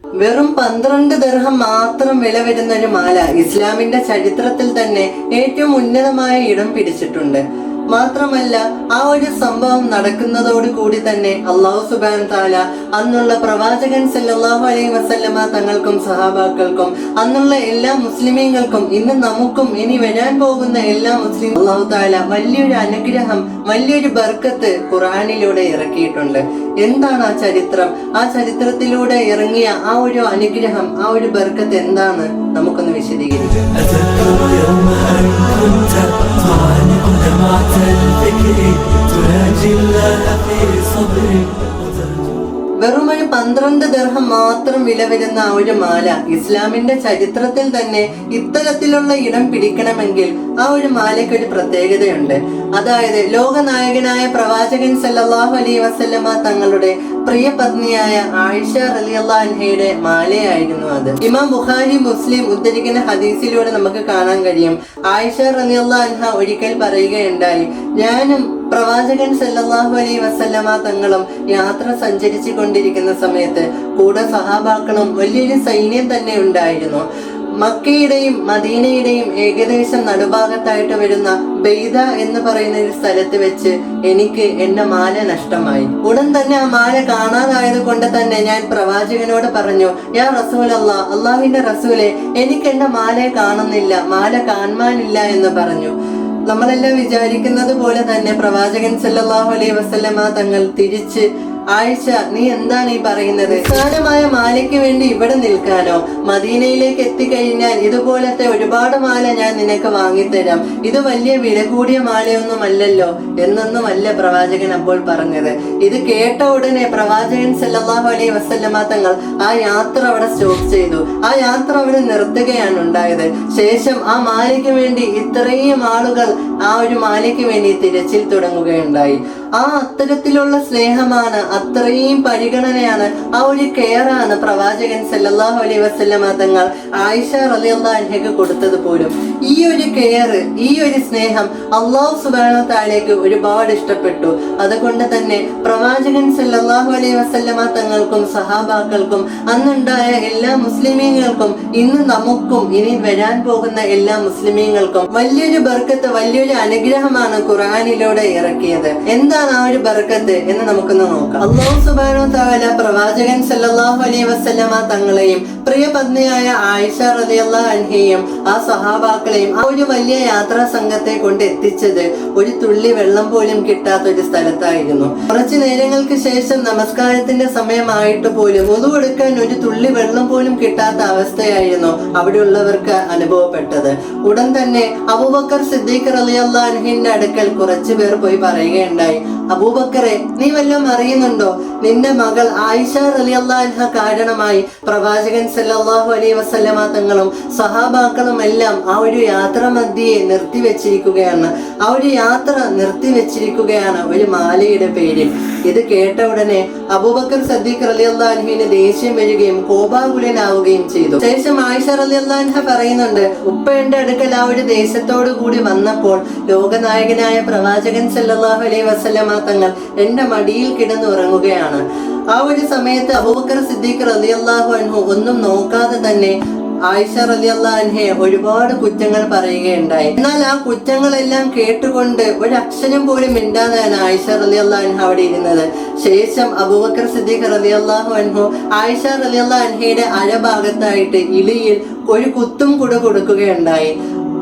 വെറും 12 ദിർഹം മാത്രം വില വരുന്ന ഒരു മാല ഇസ്ലാമിന്റെ ചരിത്രത്തിൽ തന്നെ ഏറ്റവും ഉന്നതമായ ഇടം പിടിച്ചിട്ടുണ്ട്. മാത്രമല്ല, ആ ഒരു സംഭവം നടക്കുന്നതോട് കൂടി തന്നെ അല്ലാഹു സുബ്ഹാനഹു തആല അന്നുള്ള പ്രവാചകൻ സല്ലല്ലാഹു അലൈഹി വസല്ലമ തങ്ങൾക്കും സഹാബാക്കൾക്കും അന്നുള്ള എല്ലാ മുസ്ലിമീങ്ങൾക്കും ഇന്ന് നമുക്കും ഇനി വരാൻ പോകുന്ന എല്ലാ മുസ്ലിം അല്ലാഹു തആല വലിയൊരു അനുഗ്രഹം, വലിയൊരു ബർക്കത്ത് ഖുർആനിലൂടെ ഇറക്കിയിട്ടുണ്ട്. എന്താണ് ആ ചരിത്രം? ആ ചരിത്രത്തിലൂടെ ഇറങ്ങിയ ആ ഒരു അനുഗ്രഹം, ആ ഒരു ബർക്കത്ത് എന്താണ്? നമുക്കൊന്ന് വിശദീകരിക്കാം. വെറും ഒരു 12 ദിർഹം മാത്രം വില വരുന്ന ആ ഒരു മാല ഇസ്ലാമിന്റെ ചരിത്രത്തിൽ തന്നെ ഇത്തരത്തിലുള്ള ഇടം പിടിക്കണമെങ്കിൽ ആ ഒരു മാലയ്ക്ക് ഒരു പ്രത്യേകതയുണ്ട്. അതായത് ലോകനായകനായ പ്രവാചകൻ സല്ലല്ലാഹു അലൈഹി വസല്ലമ തങ്ങളുടെ പ്രിയ പത്നിയായ ആയിഷ റളിയല്ലാഹു അൻഹയുടെ മാലയായിരുന്നു അത്. ഇമാം ബുഖാരി, മുസ്ലിം ഉദ്ധരിക്കുന്ന ഹദീസിലൂടെ നമുക്ക് കാണാൻ കഴിയും, ആയിഷ റളിയല്ലാഹു അൻഹ ഒരിക്കൽ പറയുകയുണ്ടായി, ഞാനും പ്രവാചകൻ സല്ലല്ലാഹു അലൈഹി വസല്ലമ തങ്ങളും യാത്ര സഞ്ചരിച്ചു കൊണ്ടിരിക്കുന്ന സമയത്ത് കൂടെ സഹാബാക്കളും വലിയൊരു സൈന്യം തന്നെ ഉണ്ടായിരുന്നു. മക്കയുടെയും മദീനയുടെയും ഏകദേശം നടുഭാഗത്തായിട്ട് വരുന്ന ബെയ്ദ എന്ന് പറയുന്ന ഒരു സ്ഥലത്ത് വെച്ച് എനിക്ക് എന്റെ മാല നഷ്ടമായി. ഉടൻ തന്നെ ആ മാല കാണാതായത് കൊണ്ട് തന്നെ ഞാൻ പ്രവാചകനോട് പറഞ്ഞു, യാ റസൂലല്ലാഹ്, അള്ളാഹുവിന്റെ റസൂലെ, എനിക്ക് എന്റെ മാലയെ കാണുന്നില്ല, മാല കാണാനില്ല എന്ന് പറഞ്ഞു. നമ്മളെല്ലാം വിചാരിക്കുന്നത് പോലെ തന്നെ പ്രവാചകൻ സല്ലല്ലാഹു അലൈഹി വസല്ലമ തങ്ങൾ തിരിച്ച്, ആയിഷ, നീ എന്താണ് ഈ പറയുന്നത്? നിസ്സാരമായ മാലയ്ക്ക് വേണ്ടി ഇവിടെ നിൽക്കാനോ? മദീനയിലേക്ക് എത്തിക്കഴിഞ്ഞാൽ ഇതുപോലത്തെ ഒരുപാട് മാല ഞാൻ നിനക്ക് വാങ്ങിത്തരാം, ഇത് വലിയ വില കൂടിയ മാലയൊന്നും അല്ലല്ലോ എന്നൊന്നുമല്ല പ്രവാചകൻ അപ്പോൾ പറഞ്ഞത്. ഇത് കേട്ട ഉടനെ പ്രവാചകൻ സല്ലല്ലാഹു അലൈഹി വസല്ലമ തങ്ങൾ ആ യാത്ര അവിടെ സ്റ്റോപ്പ് ചെയ്തു. ആ യാത്ര അവിടെ നിർത്തുകയാണ് ഉണ്ടായത്. ശേഷം ആ മാലയ്ക്ക് വേണ്ടി ഇത്രയും ആളുകൾ ആ ഒരു മാലയ്ക്ക് വേണ്ടി തിരച്ചിൽ തുടങ്ങുകയുണ്ടായി. ആ അത്തരത്തിലുള്ള സ്നേഹമാണ്, അത്രയും പരിഗണനയാണ്, ആ ഒരു കെയറാണ് പ്രവാചകൻ സല്ലല്ലാഹു അലൈഹി വസല്ലമ തങ്ങൾ ആയിഷ റളിയല്ലാഹു അൻഹയ്ക്ക് കൊടുത്തത് പോലും. ഈ ഒരു കെയർ, ഈ ഒരു സ്നേഹം അല്ലാഹു സുബ്ഹാനഹു തആലയ്ക്ക് ഒരുപാട് ഇഷ്ടപ്പെട്ടു. അതുകൊണ്ട് തന്നെ പ്രവാചകൻ സല്ലല്ലാഹു അലൈഹി വസല്ലമ തങ്ങൾക്കും സഹാബാക്കൾക്കും അന്നുണ്ടായ എല്ലാ മുസ്ലിമീങ്ങൾക്കും ഇന്ന് നമുക്കും ഇനി വരാൻ പോകുന്ന എല്ലാ മുസ്ലിമീങ്ങൾക്കും വലിയൊരു ബർക്കത്ത്, വലിയൊരു അനുഗ്രഹമാണ് ഖുർആനിലൂടെ ഇറക്കിയത്. എന്താണ് ആ ഒരു ബർക്കത്ത് എന്ന് നമുക്കൊന്ന് നോക്കാം. അല്ലാഹു സുബ്ഹാനഹു തആല പ്രവാചകൻ സല്ലല്ലാഹു അലൈഹി വസല്ലമ തങ്ങളെയും പ്രിയ പത്നിയായ ആയിഷ റളിയല്ലാഹു അൻഹയെയും ആ സഹാബാക്കളെയും ആ ഒരു വലിയ യാത്രാ സംഘത്തെ കൊണ്ട് എത്തിച്ചത് ഒരു തുള്ളി വെള്ളം പോലും കിട്ടാത്ത ഒരു സ്ഥലത്തായിരുന്നു. കുറച്ചു നേരങ്ങൾക്ക് ശേഷം നമസ്കാരത്തിന്റെ സമയമായിട്ട് പോലും വുളു എടുക്കാൻ ഒരു തുള്ളി വെള്ളം പോലും കിട്ടാത്ത അവസ്ഥയായിരുന്നു അവിടെയുള്ളവർക്ക് അനുഭവപ്പെട്ടത്. ഉടൻ തന്നെ അബൂബക്കർ സിദ്ദീഖ് റളിയല്ലാഹു അൻഹുവിന്റെ അടുക്കൽ കുറച്ചു പേർ പോയി പറയുകയുണ്ടായി, അബൂബക്കറെ, നീ വല്ലതും അറിയുന്നുണ്ടോ? നിന്റെ മകൾ ആയിഷ റളിയല്ലാഹു അൻഹ കാരണമായി പ്രവാചകൻ സല്ലല്ലാഹു അലൈഹി വസല്ലമ തങ്ങളും സഹാബാക്കളും എല്ലാം ആ ഒരു യാത്ര മധ്യേ നിർത്തിവെച്ചിരിക്കുകയാണ്. ആ ഒരു യാത്ര നിർത്തിവെച്ചിരിക്കുകയാണ് ഒരു മാലയുടെ പേരിൽ. ഇത് കേട്ട ഉടനെ അബൂബക്കർ സിദ്ദീഖ് റളിയല്ലാഹു അൻഹുവിന് ദേഷ്യം വരികയും കോപാകുലനാവുകയും ചെയ്തു. ശേഷം ആയിഷ റളിയല്ലാഹു അൻഹ പറയുന്നുണ്ട്, ഉപ്പയുടെ അടുക്കൽ ആ ഒരു ദേശത്തോടു കൂടി വന്നപ്പോൾ ലോകനായകനായ പ്രവാചകൻ സല്ലല്ലാഹു അലൈഹി വസല്ലമ തങ്ങൾ എന്റെ മടിയിൽ കിടന്നുറങ്ങുകയാണ്. ആ ഒരു സമയത്ത് അബൂബക്കർ സിദ്ദീഖ് റളിയല്ലാഹു അൻഹു ഒന്നും നോക്കാതെ തന്നെ ആയിഷ റളിയല്ലാഹു അൻഹയെ ഒരുപാട് കുറ്റങ്ങൾ പറയുകയുണ്ടായി. എന്നാൽ ആ കുറ്റങ്ങളെല്ലാം കേട്ടുകൊണ്ട് ഒരക്ഷരം പോലും മിണ്ടാതെയാണ് ആയിഷ റളിയല്ലാഹു അൻഹ അവിടെ ഇരുന്നത്. ശേഷം അബൂബക്കർ സിദ്ദീഖ് റളിയല്ലാഹു അൻഹു ആയിഷ റളിയല്ലാഹു അൻഹയുടെ അരഭാഗത്തായിട്ട് ഇളിയിൽ ഒരു കുത്തും കൂടെ കൊടുക്കുകയുണ്ടായി.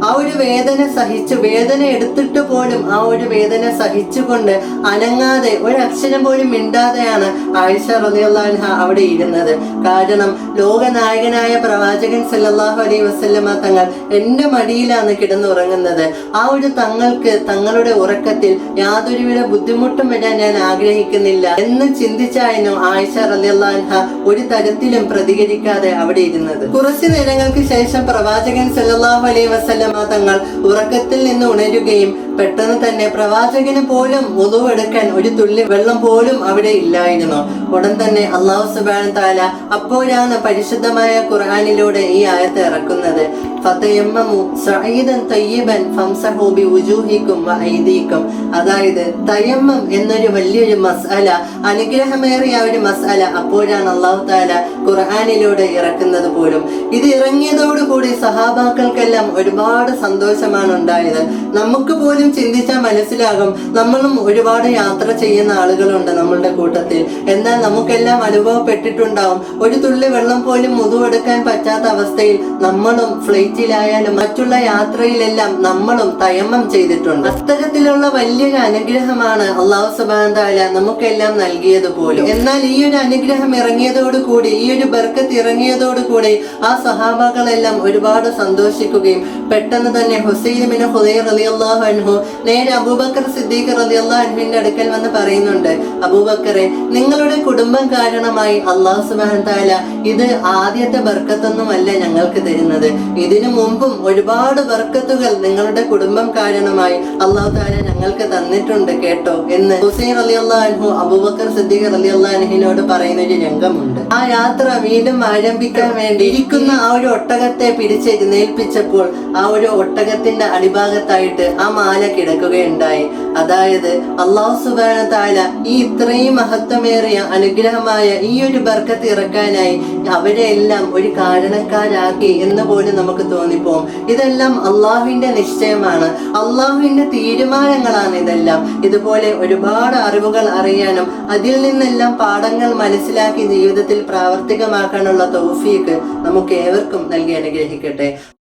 ആ ഒരു വേദന സഹിച്ചു, വേദന എടുത്തിട്ട് പോലും ആ ഒരു വേദന സഹിച്ചുകൊണ്ട് അനങ്ങാതെ ഒരക്ഷരം പോലും മിണ്ടാതെയാണ് ആയിഷ റളിയല്ലാഹു അൻഹ അവിടെ ഇരുന്നത്. കാരണം ലോകനായകനായ പ്രവാചകൻ സല്ലല്ലാഹു അലൈഹി വസല്ലമ തങ്ങൾ എന്റെ മടിയിലാണ് കിടന്നുറങ്ങുന്നത്. ആ ഒരു തങ്ങൾക്ക് തങ്ങളുടെ ഉറക്കത്തിൽ യാതൊരുവിധ ബുദ്ധിമുട്ടും വരാൻ ഞാൻ ആഗ്രഹിക്കുന്നില്ല എന്ന് ചിന്തിച്ചായിരുന്നു ആയിഷ റളിയല്ലാഹു അൻഹ ഒരു തരത്തിലും പ്രതികരിക്കാതെ അവിടെ ഇരുന്നത്. കുറച്ചു നേരങ്ങൾക്ക് ശേഷം പ്രവാചകൻ സല്ലല്ലാഹു അലൈഹി വസല്ലമ തങ്ങൾ ഉറക്കത്തിൽ നിന്ന് ഉണരുകയും പെട്ടെന്ന് തന്നെ പ്രവാചകന് പോലും വുളു എടുക്കാൻ ഒരു തുള്ളി വെള്ളം പോലും അവിടെ ഇല്ലായിരുന്നു. ഉടൻ തന്നെ അല്ലാഹു സുബ്ഹാനഹു തആല അപ്പോഴാണ് പരിശുദ്ധമായ ഖുർആനിലൂടെ ഈ ആയത്ത് ഇറക്കുന്നത്. ഫതയമ്മമു സഈദൻ തയ്യിബൻ ഫംസഹു ബിവുജൂഹിക്കും വഅയ്ദീക്കും. അതായത് തയമ്മം എന്നൊരു വലിയൊരു മസ്അല, അനുഗ്രഹമേറിയ ഒരു മസ്അല അപ്പോഴാണ് അല്ലാഹു തആല ഖുർആനിലൂടെ ഇറക്കുന്നത് പോലും. ഇത് ഇറങ്ങിയതോടുകൂടി സഹാബാക്കൾക്കെല്ലാം ഒരുപാട് സന്തോഷമാണ് ഉണ്ടായത്. നമുക്ക് പോലും ചിന്തിച്ചാൽ മനസ്സിലാകും, നമ്മളും ഒരുപാട് യാത്ര ചെയ്യുന്ന ആളുകളുണ്ട് നമ്മളുടെ കൂട്ടത്തിൽ. എന്നാൽ നമുക്കെല്ലാം അനുഭവപ്പെട്ടിട്ടുണ്ടാവും, ഒരു തുള്ളി വെള്ളം പോലും മുതുവെടുക്കാൻ പറ്റാത്ത അവസ്ഥയിൽ നമ്മളും ഫ്ലൈറ്റിലായാലും മറ്റുള്ള യാത്രയിലെല്ലാം നമ്മളും തയമ്മം ചെയ്തിട്ടുണ്ട്. അത്തരത്തിലുള്ള വലിയൊരു അനുഗ്രഹമാണ് അല്ലാഹു സുബ്ഹാനഹു തആല നമുക്കെല്ലാം നൽകിയത് പോലും. എന്നാൽ ഈ ഒരു അനുഗ്രഹം ഇറങ്ങിയതോടുകൂടി, ഈ ഒരു ബർക്കത്ത് ഇറങ്ങിയതോടുകൂടി ആ സഹാബാക്കളെല്ലാം ഒരുപാട് സന്തോഷിക്കുകയും പെട്ടെന്ന് തന്നെ ഹുസൈൻ ബിൻ ഹുദൈർ റളിയല്ലാഹു അൻഹു നേരെ അബൂബക്കർ സിദ്ദീഖ് റളിയല്ലാഹു അൻഹുവിന്റെ അടുക്കൽ വന്ന് പറയുന്നുണ്ട്, അബൂബക്കറെ, നിങ്ങളുടെ കുടുംബം കാരണമായി അല്ലാഹു സുബ്ഹാനഹു തആല ഇത് ആദ്യത്തെ ബർക്കത്തൊന്നുമല്ല ഞങ്ങൾക്ക് തരുന്നത്, ഇതിനു മുമ്പും ഒരുപാട് ബർക്കത്തുകൾ നിങ്ങളുടെ കുടുംബം കാരണമായി അല്ലാഹു തആല ഞങ്ങൾക്ക് തന്നിട്ടുണ്ട് കേട്ടോ എന്ന് ഹുസൈൻ റളിയല്ലാഹു അൻഹു അബൂബക്കർ സിദ്ദീഖ് റളിയല്ലാഹു അൻഹുവിനോട് പറയുന്ന ഒരു രംഗമുണ്ട്. ആ യാത്ര വീണ്ടും ആരംഭിക്കാൻ വേണ്ടി ഇരിക്കുന്ന ആ ഒരു ഒട്ടകത്തെ പിടിച്ചെഴുന്നേൽപ്പിച്ചപ്പോൾ ആ ഒരു ഒട്ടകത്തിന്റെ അടിഭാഗത്തായിട്ട് ആ മാല കിടക്കുകയുണ്ടായി. അതായത് അല്ലാഹു സുബ്ഹാനഹു തആല ഈ ഇത്രയും മഹത്വമേറിയ അനുഗ്രഹമായ ഈ ഒരു ബർക്കത്ത് ഇറക്കാനായി അവരെ എല്ലാം ഒരു കാരണക്കാരാക്കി എന്ന് പോലും നമുക്ക് തോന്നിപ്പോകും. ഇതെല്ലാം അള്ളാഹുവിന്റെ നിശ്ചയമാണ്, അള്ളാഹുവിന്റെ തീരുമാനങ്ങളാണ് ഇതെല്ലാം. ഇതുപോലെ ഒരുപാട് അറിവുകൾ അറിയാനും അതിൽ നിന്നെല്ലാം പാഠങ്ങൾ മനസ്സിലാക്കി ജീവിതത്തിൽ പ്രാവർത്തികമാക്കാനുള്ള തൗഫീഖ് നമുക്ക് ഏവർക്കും നൽകി അനുഗ്രഹിക്കട്ടെ.